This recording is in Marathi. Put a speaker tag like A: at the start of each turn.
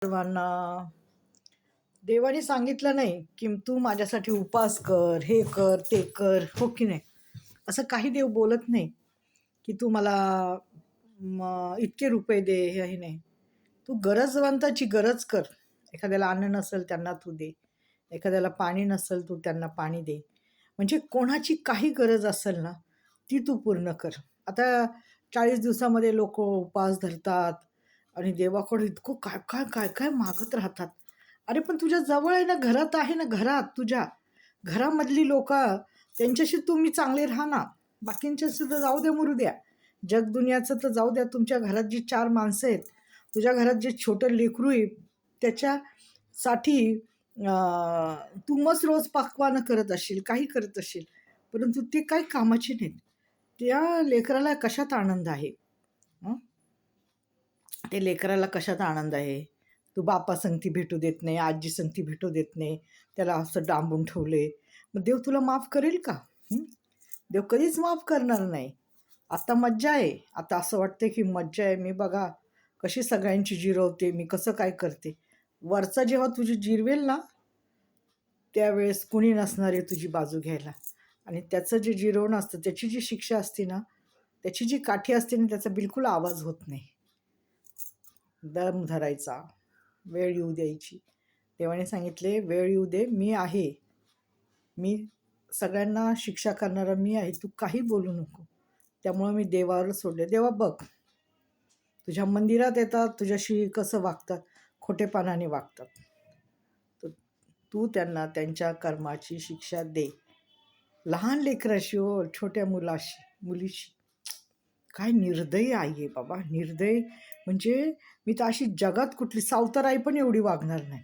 A: सर्वांना देवाने सांगितलं नाही की तू माझ्यासाठी उपवास कर, हे कर, ते कर, हो की नाही? असं काही देव बोलत नाही की तू मला इतके रुपये दे, हे नाही. तू गरजवंताची गरज कर. एखाद्याला अन्न नसेल त्यांना तू दे, एखाद्याला पाणी नसेल तू त्यांना पाणी दे. म्हणजे कोणाची काही गरज असेल ना ती तू पूर्ण कर. आता 40 दिवसामध्ये लोक उपवास धरतात आणि देवाकडे इतकं काय काय काय काय मागत राहतात. अरे पण तुझ्या जवळ आहे ना, घरात आहे ना, घरात तुझ्या घरामधली लोक, त्यांच्याशी तुम्ही चांगले राहा ना. बाकींच्याशी तर जाऊ द्या, मरू द्या. जग दुनियाचं तर जाऊ द्या. तुमच्या घरात जी 4 माणसं आहेत, तुझ्या घरात जे छोटं लेकरू आहे, त्याच्यासाठी तू मस्त रोज पक्वानं करत असशील, काही करत असशील, परंतु ते काही कामाचे नाहीत. त्या लेकराला कशात आनंद आहे? हं? ते लेकराला कशात आनंद आहे? तू बापा संगती भेटू देत नाही, आजी संगती भेटू देत नाही, त्याला असं डांबून ठेवले. मग देव तुला माफ करेल का? हं? देव कधीच माफ करणार नाही. आता मज्जा आहे, आता असं वाटते की मज्जा आहे, मी बघा कशी सगळ्यांची जिरवते, मी कसं काय करते. वरचा जेव्हा तुझी जिरवेल ना, त्यावेळेस कुणी नसणार आहे तुझी बाजू घ्यायला. आणि त्याचं जे जिरवणं असतं, त्याची जी शिक्षा असते ना, त्याची जी काठी असते ना, त्याचा बिलकुल आवाज होत नाही. दम धरायचा, वेळ येऊ द्यायची. देवाने सांगितले, वेळ येऊ दे, मी आहे. मी सगळ्यांना शिक्षा करणारा मी आहे, तू काही बोलू नको. त्यामुळं मी देवावर सोडले. देवा बघ, तुझ्या मंदिरात येतात, तुझ्याशी कसं वागतात, खोटेपणाने वागतात. तर तू त्यांना त्यांच्या कर्माची शिक्षा दे. लहान लेकराशी हो, छोट्या मुलीशी. काय निर्दयी आई आहे बाबा, निर्दयी. म्हणजे मी तर अशी जगात कुठली सावतर आई पण एवढी वागणार नाही.